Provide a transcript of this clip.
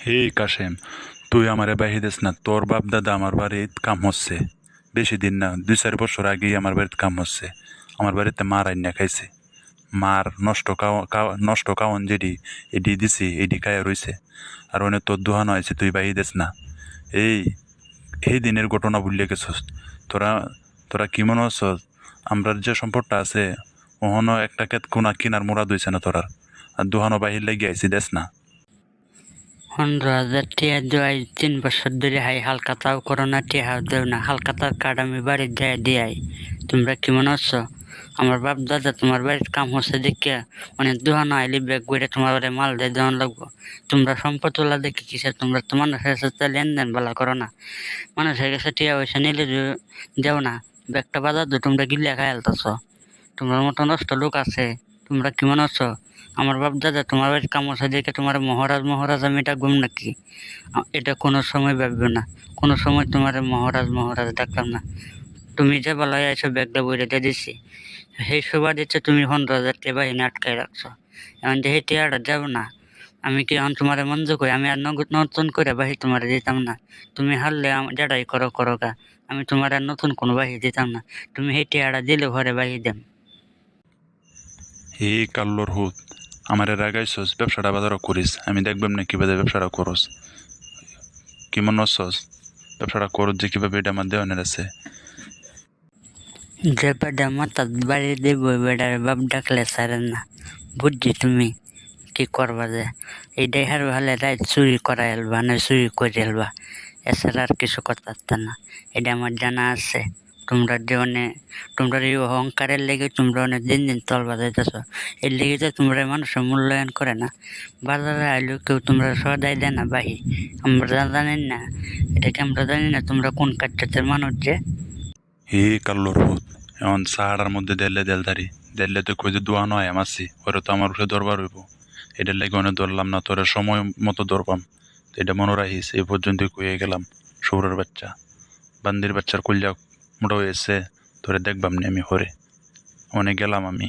হে কাশেম, তুই আমারে বাহি দিস না। তোর বাপ দাদা আমার বাড়িত কাম হচ্ছে, বেশি দিন না, 2-4 বছর আগেই আমার বাড়িতে কাম হচ্ছে। আমার বাড়িতে মার আইনা খাইছে। মার নষ্ট খাওয়ান যেডি এডি দিছি, এডি খাইয়া রইছে। আর অনেক তোর দোহানো হয়েছে, তুই বাহি দিস না। এই এই দিনের ঘটনা ভুলিয়ে গেছস। তোরা তোরা কি মনে হচ্ছস আমরার যে সম্পদটা আছে, ওহনো একটা কেত কোনা কিনার মোড়া দইছে না তোরার। আর দোহানো বাহির লাগিয়ে আইসি, দেশ না। 15,000 টিয়া দেওয়াই 3 বছর ধরে হাই হালকাতাও করো না, টিহাও দেও না। হালকাতার কার্ড আমি বাড়ির যায় দিয়াই। তোমরা কি মনে হচ্ছ আমার বাপ দাদা তোমার বাড়ির কাম হচ্ছে দেখে অনেক দোহানো আইলি ব্যাগ করে তোমার বাড়ি মাল দিয়ে দেওয়ান লাগবো? তোমরা সম্পদ তোলা দেখে কিসে? তোমরা তো মানুষের সাথে লেনদেন বলা করো না। মানুষের কাছে টিয়া পয়সা নিলে দেও না, ব্যাগটা বাজার দিয়ে তোমরা গিলিয়া খাই আলতাছ। তোমার মতো নষ্ট লোক আছে। তোমরা কি মনে হচ্ছ আমার বাপ দাদা তোমার বাড়ির কাম হচ্ছে দেখে তোমার মহারাজ মহারাজ আমি এটা গুম নাকি? এটা কোনো সময় ভাববে না। কোনো সময় তোমার মহারাজ মহারাজ ডাকলাম না। তুমি যে বলাই আইসো ব্যাগটা বইরে দিয়ে দিছি, সেই সুবাদ দিচ্ছে তুমি 15,000 টাকা বাহিনী আটকাই রাখছো। এখন যে সেই টিয়াটা যাবো না, আমি কি এখন তোমার মঞ্জ করি? আমি আর নতুন করে বাহি তোমার দিতাম না। তুমি হারলে যেটাই করো করো গা, আমি তোমার আর নতুন কোনো বাহি দিতাম না। তুমি সেই টিয়াটা দিলে ঘরে বাহি দেন। হে কাল্লোর হুত, আমারে রাগাইছস, ব্যবসাটা বাজারও করিস, আমি দেখবাম না কিভাবে ব্যবসাটা করস। কি মনে হচ্ছস ব্যবসাটা করস যে কিভাবে এটা আমার দেওয়ানের আছে। যে বেটা মাথার বাড়ি দিব বেটার বাপ ডাকলে সারেন না। বুঝছি তুমি কি করবা, যে এইটাই হার ভালে রাত চুরি করা এলবা না চুরি করে এলবা, এছাড়া আর কিছু করতে পারতাম না। এটা আমার জানা আছে। তোমরা যে অনেক তোমরা এই অহংকারের লেগে তোমরা অনেক দিন দিন তল বাজাইতেছ। এর লেগে যে তোমরা মানুষের মূল্যায়ন করে না। বাজারে আইলেও কেউ তোমরা সদাই দেয় না বাহি। আমরা জানি না, এটাকে আমরা জানি না তোমরা কোন কাজটাতে মানুষ যে। হে কাল্লোর হুত, এমন সাহারার মধ্যে দেলদারি দেললে তো কই যে দোয়ানো হয় আমাসি, ওরা তো আমার উঠে দরবার হইব। এটার লাগে অনেক ধরলাম না, তোরা সময় মতো ধরবাম। এটা মনে রাখিস, এই পর্যন্ত কইয়ে গেলাম। সৌরের বাচ্চা, বান্দির বাচ্চার কল্যা মোটা হয়েছে, তোরে দেখবাম নি আমি হরে। অনেক গেলাম আমি।